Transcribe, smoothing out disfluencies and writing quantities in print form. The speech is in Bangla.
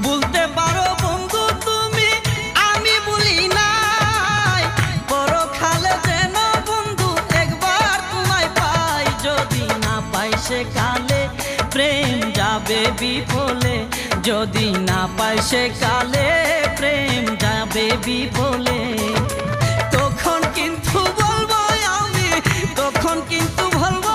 বলতে পারো বন্ধু তুমি, আমি বলি নাই। পরকালে যেন বন্ধু একবার তোমায় পাই, যদি না পাই সেকালে প্রেম যাবে বিফলে, যদি না পাই সেকালে প্রেম যাবে বিফলে। তখন কিন্তু বলবো আমি, তখন কিন্তু বলবো